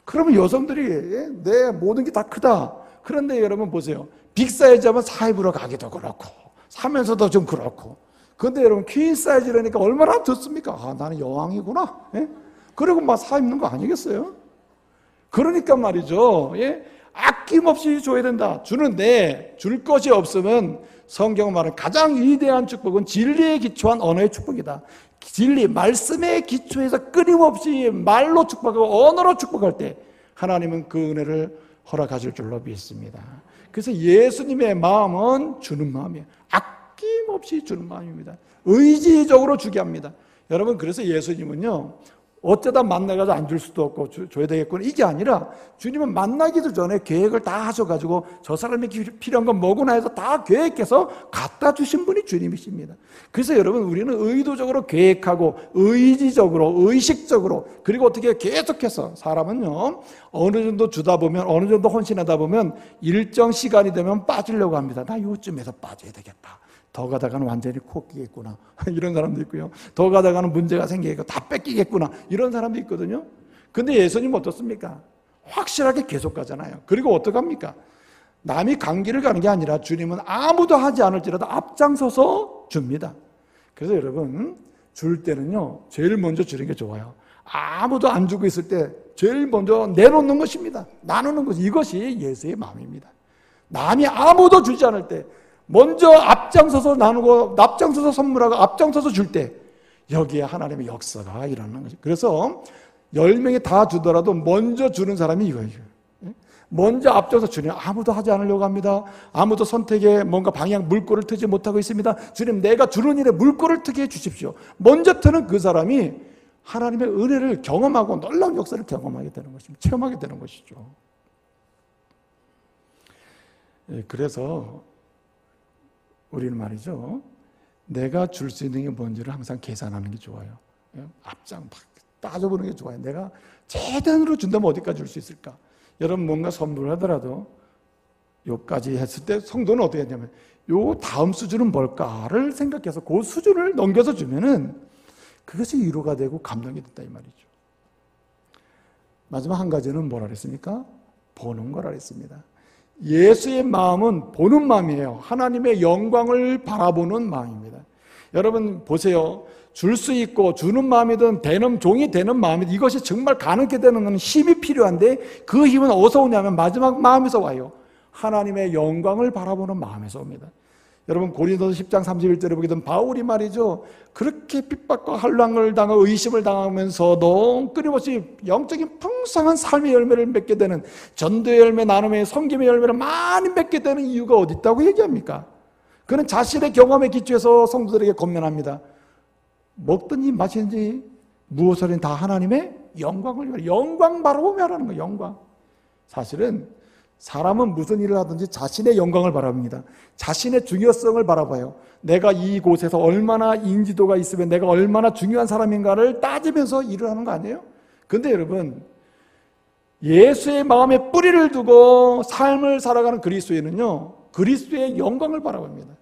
그러면 여성들이, 예? 내 모든 게 다 크다. 그런데 여러분 보세요. 빅 사이즈 하면 사입으로 가기도 그렇고 사면서도 좀 그렇고. 그런데 여러분, 퀸 사이즈라니까 얼마나 좋습니까? 아, 나는 여왕이구나. 예? 그리고 막 사 입는 거 아니겠어요? 그러니까 말이죠. 예? 아낌없이 줘야 된다. 주는데 줄 것이 없으면 성경 말은 가장 위대한 축복은 진리에 기초한 언어의 축복이다. 진리, 말씀에 기초해서 끊임없이 말로 축복하고 언어로 축복할 때 하나님은 그 은혜를 허락하실 줄로 믿습니다. 그래서 예수님의 마음은 주는 마음이에요. 아낌없이 주는 마음입니다. 의지적으로 주게 합니다. 여러분, 그래서 예수님은요, 어쩌다 만나가지고 안 줄 수도 없고 줘야 되겠구나, 이게 아니라 주님은 만나기도 전에 계획을 다 하셔가지고 저 사람이 필요한 건 뭐구나 해서 다 계획해서 갖다 주신 분이 주님이십니다. 그래서 여러분, 우리는 의도적으로 계획하고 의지적으로 의식적으로, 그리고 어떻게 계속해서 사람은요, 어느 정도 주다 보면, 어느 정도 헌신하다 보면 일정 시간이 되면 빠지려고 합니다. 나 요쯤에서 빠져야 되겠다. 더 가다가는 완전히 코 끼겠구나. 이런 사람도 있고요. 더 가다가는 문제가 생기겠고 다 뺏기겠구나. 이런 사람도 있거든요. 근데 예수님은 어떻습니까? 확실하게 계속 가잖아요. 그리고 어떡합니까? 남이 강길을 가는 게 아니라 주님은 아무도 하지 않을지라도 앞장서서 줍니다. 그래서 여러분, 줄 때는요, 제일 먼저 주는 게 좋아요. 아무도 안 주고 있을 때 제일 먼저 내놓는 것입니다. 나누는 것, 이것이 예수의 마음입니다. 남이 아무도 주지 않을 때 먼저 앞장서서 나누고 앞장서서 선물하고 앞장서서 줄 때 여기에 하나님의 역사가 일어나는 거죠. 그래서 10명이 다 주더라도 먼저 주는 사람이 이거예요. 먼저 앞서서 주님, 아무도 하지 않으려고 합니다. 아무도 선택에 뭔가 방향 물꼬를 트지 못하고 있습니다. 주님, 내가 주는 일에 물꼬를 트게 해주십시오. 먼저 트는 그 사람이 하나님의 은혜를 경험하고 놀라운 역사를 경험하게 되는 것입니다. 체험하게 되는 것이죠. 그래서 우리는 말이죠, 내가 줄 수 있는 게 뭔지를 항상 계산하는 게 좋아요. 앞장 막 따져보는 게 좋아요. 내가 최대한으로 준다면 어디까지 줄 수 있을까? 여러분, 뭔가 선물을 하더라도 요까지 했을 때 성도는 어떻게 했냐면 요 다음 수준은 뭘까를 생각해서 그 수준을 넘겨서 주면은 그것이 위로가 되고 감동이 된다 이 말이죠. 마지막 한 가지는 뭐라 그랬습니까? 보는 거라 그랬습니다. 예수의 마음은 보는 마음이에요. 하나님의 영광을 바라보는 마음입니다. 여러분 보세요. 줄 수 있고 주는 마음이든 되는 종이 되는 마음이든 이것이 정말 가능하게 되는 건 힘이 필요한데 그 힘은 어디서 오냐면 마지막 마음에서 와요. 하나님의 영광을 바라보는 마음에서 옵니다. 여러분 고린도서 10장 31절에 보게 되면 바울이 말이죠, 그렇게 핍박과 환난을 당하고 의심을 당하면서도 끊임없이 영적인 풍성한 삶의 열매를 맺게 되는, 전도의 열매, 나눔의 섬김의 열매를 많이 맺게 되는 이유가 어디 있다고 얘기합니까? 그는 자신의 경험에 기초해서 성도들에게 권면합니다. 먹든지 마시든지 무엇을 다 하나님의 영광을, 영광 바라보며 하라는 거예요. 영광. 사실은 사람은 무슨 일을 하든지 자신의 영광을 바라봅니다. 자신의 중요성을 바라봐요. 내가 이곳에서 얼마나 인지도가 있으면 내가 얼마나 중요한 사람인가를 따지면서 일을 하는 거 아니에요? 근데 여러분, 예수의 마음에 뿌리를 두고 삶을 살아가는 그리스도인은요, 그리스도의 영광을 바라봅니다.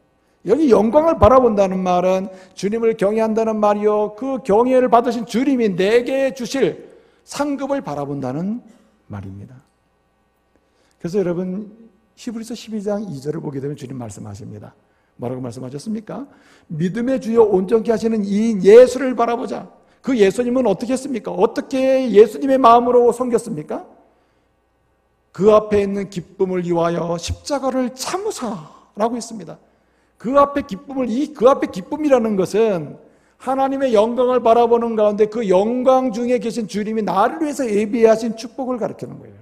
여기 영광을 바라본다는 말은 주님을 경외한다는 말이요, 그 경외를 받으신 주님이 내게 주실 상급을 바라본다는 말입니다. 그래서 여러분 히브리서 12장 2절을 보게 되면 주님 말씀하십니다. 뭐라고 말씀하셨습니까? 믿음의 주여 온전케 하시는 이 예수를 바라보자. 그 예수님은 어떻게 했습니까? 어떻게 예수님의 마음으로 섬겼습니까? 그 앞에 있는 기쁨을 위하여 십자가를 참으사라고 했습니다. 그 앞에 기쁨을, 그 앞에 기쁨이라는 것은 하나님의 영광을 바라보는 가운데 그 영광 중에 계신 주님이 나를 위해서 예비하신 축복을 가르치는 거예요.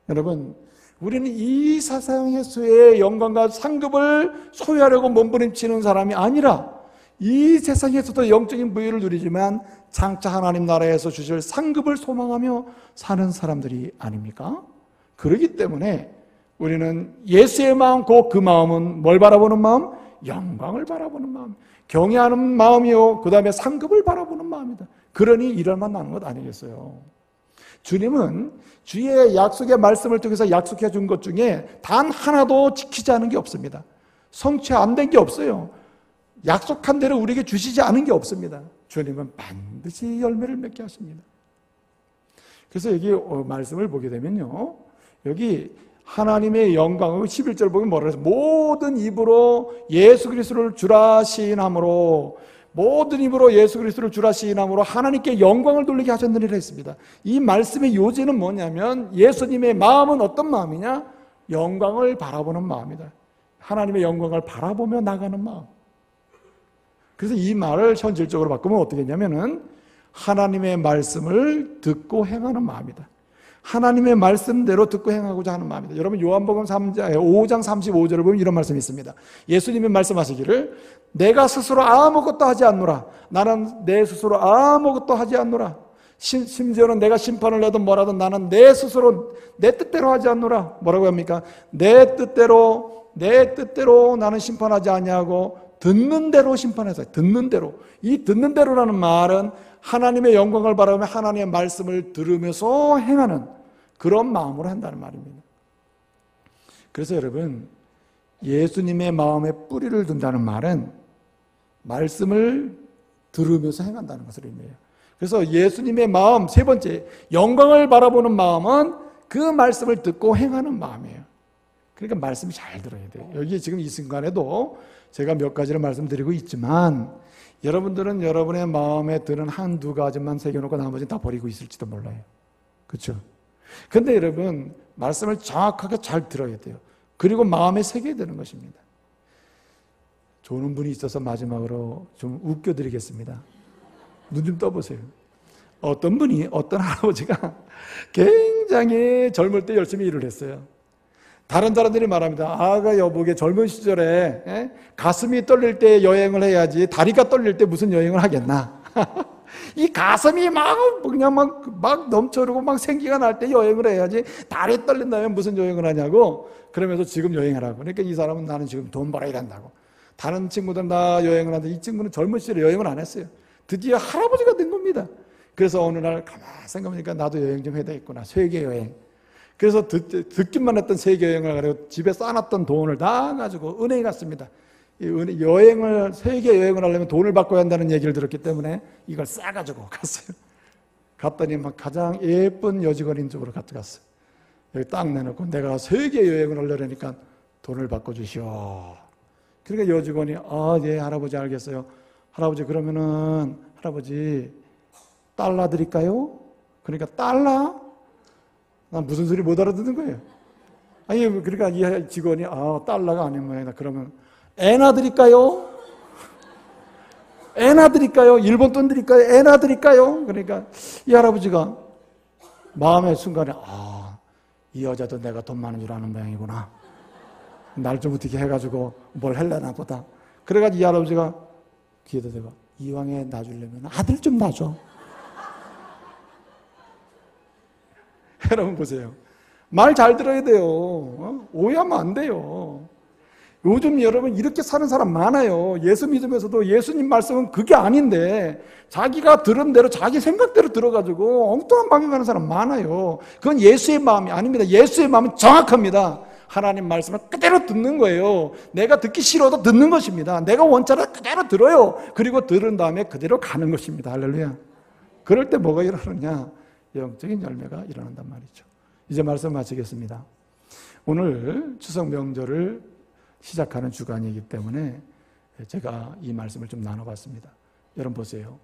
여러분, 우리는 이 세상의 수의 영광과 상급을 소유하려고 몸부림치는 사람이 아니라 이 세상에서도 영적인 부유를 누리지만 장차 하나님 나라에서 주실 상급을 소망하며 사는 사람들이 아닙니까? 그렇기 때문에 우리는 예수의 마음, 그 마음은 뭘 바라보는 마음? 영광을 바라보는 마음, 경외하는 마음이요, 그 다음에 상급을 바라보는 마음이다. 그러니 일할만 나는 것 아니겠어요? 주님은 주의 약속의 말씀을 통해서 약속해 준 것 중에 단 하나도 지키지 않은 게 없습니다. 성취 안 된 게 없어요. 약속한 대로 우리에게 주시지 않은 게 없습니다. 주님은 반드시 열매를 맺게 하십니다. 그래서 여기 말씀을 보게 되면요, 여기 하나님의 영광을 11절 보면 뭐라 해서 모든 입으로 예수 그리스도를 주라 시인함으로, 모든 입으로 예수 그리스도를 주라 시인함으로 하나님께 영광을 돌리게 하셨느니라 했습니다. 이 말씀의 요지는 뭐냐면 예수님의 마음은 어떤 마음이냐? 영광을 바라보는 마음이다. 하나님의 영광을 바라보며 나가는 마음. 그래서 이 말을 현실적으로 바꾸면 어떻게 했냐면은 하나님의 말씀을 듣고 행하는 마음이다. 하나님의 말씀대로 듣고 행하고자 하는 마음이다. 여러분 요한복음 5장 35절을 보면 이런 말씀이 있습니다. 예수님이 말씀하시기를 내가 스스로 아무것도 하지 않노라. 나는 내 스스로 아무것도 하지 않노라. 심지어는 내가 심판을 내든 뭐라든 나는 내 스스로 내 뜻대로 하지 않노라. 뭐라고 합니까? 내 뜻대로 나는 심판하지 아니하고 듣는 대로 심판해서, 듣는 대로. 이 듣는 대로라는 말은 하나님의 영광을 바라보며 하나님의 말씀을 들으면서 행하는 그런 마음으로 한다는 말입니다. 그래서 여러분, 예수님의 마음에 뿌리를 둔다는 말은 말씀을 들으면서 행한다는 것을 의미해요. 그래서 예수님의 마음, 세 번째, 영광을 바라보는 마음은 그 말씀을 듣고 행하는 마음이에요. 그러니까 말씀이 잘 들어야 돼요. 여기 지금 이 순간에도 제가 몇 가지를 말씀드리고 있지만 여러분들은 여러분의 마음에 드는 한두 가지만 새겨놓고 나머지는 다 버리고 있을지도 몰라요. 그렇죠? 근데 여러분 말씀을 정확하게 잘 들어야 돼요. 그리고 마음에 새겨야 되는 것입니다. 좋은 분이 있어서 마지막으로 좀 웃겨드리겠습니다. 눈 좀 떠보세요. 어떤 분이, 어떤 할아버지가 굉장히 젊을 때 열심히 일을 했어요. 다른 사람들이 말합니다. 아가 여보게 젊은 시절에 가슴이 떨릴 때 여행을 해야지 다리가 떨릴 때 무슨 여행을 하겠나. 이 가슴이 막 그냥 막 넘쳐흐르고 막 생기가 날 때 여행을 해야지 다리 떨린다면 무슨 여행을 하냐고 그러면서 지금 여행하라고. 그러니까 이 사람은 나는 지금 돈 벌어야 된다고. 다른 친구들은 다 여행을 하는데 이 친구는 젊은 시절에 여행을 안 했어요. 드디어 할아버지가 된 겁니다. 그래서 어느 날 가만히 생각해보니까 나도 여행 좀 해야 되겠구나. 세계 여행. 그래서 듣기만 했던 세계 여행을 가지고 집에 쌓아놨던 돈을 다 가지고 은행에 갔습니다. 여행을, 세계 여행을 하려면 돈을 바꿔야 한다는 얘기를 들었기 때문에 이걸 싸가지고 갔어요. 갔더니 막 가장 예쁜 여직원인 쪽으로 갔어요. 여기 딱 내놓고 내가 세계 여행을 하려니까 돈을 바꿔주시오. 그러니까 여직원이 네 할아버지 알겠어요. 할아버지 그러면은 할아버지 달러 드릴까요? 그러니까 달러? 난 무슨 소리 못 알아듣는 거예요. 아니 그러니까 이 직원이 달러가 아닌 모양이다. 그러면 에나 드릴까요? 에나 드릴까요? 일본 돈 드릴까요? 에나 드릴까요? 그러니까 이 할아버지가 마음의 순간에 이 여자도 내가 돈 많은 줄 아는 모양이구나. 날 좀 어떻게 해가지고 뭘 할려나 보다. 그래가지고 이 할아버지가 귀에다 대고 이왕에 놔주려면 아들 좀 놔줘. 여러분 보세요. 말 잘 들어야 돼요. 오해하면 안 돼요. 요즘 여러분 이렇게 사는 사람 많아요. 예수 믿으면서도 예수님 말씀은 그게 아닌데 자기가 들은 대로 자기 생각대로 들어가지고 엉뚱한 방향 가는 사람 많아요. 그건 예수의 마음이 아닙니다. 예수의 마음은 정확합니다. 하나님 말씀을 그대로 듣는 거예요. 내가 듣기 싫어도 듣는 것입니다. 내가 원자를 그대로 들어요. 그리고 들은 다음에 그대로 가는 것입니다. 할렐루야. 그럴 때 뭐가 일어나느냐? 영적인 열매가 일어난단 말이죠. 이제 말씀 마치겠습니다. 오늘 추석 명절을 시작하는 주간이기 때문에 제가 이 말씀을 좀 나눠봤습니다. 여러분 보세요.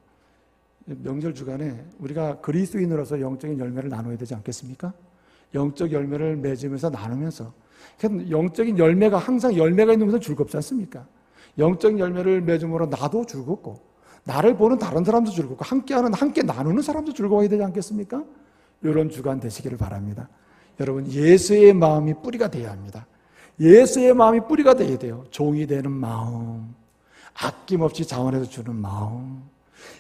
명절 주간에 우리가 그리스도인으로서 영적인 열매를 나눠야 되지 않겠습니까? 영적 열매를 맺으면서 나누면서 영적인 열매가 항상 열매가 있는 것은 즐겁지 않습니까? 영적인 열매를 맺음으로 나도 즐겁고 나를 보는 다른 사람도 즐겁고 함께 나누는 사람도 즐거워야 되지 않겠습니까? 이런 주간 되시기를 바랍니다. 여러분 예수의 마음이 뿌리가 되어야 합니다. 예수의 마음이 뿌리가 되어야 돼요. 종이 되는 마음, 아낌없이 자원해서 주는 마음,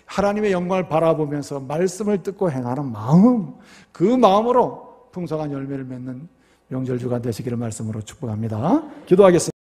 하나님의 영광을 바라보면서 말씀을 듣고 행하는 마음, 그 마음으로 풍성한 열매를 맺는 명절 주간 되시기를 말씀으로 축복합니다. 기도하겠습니다.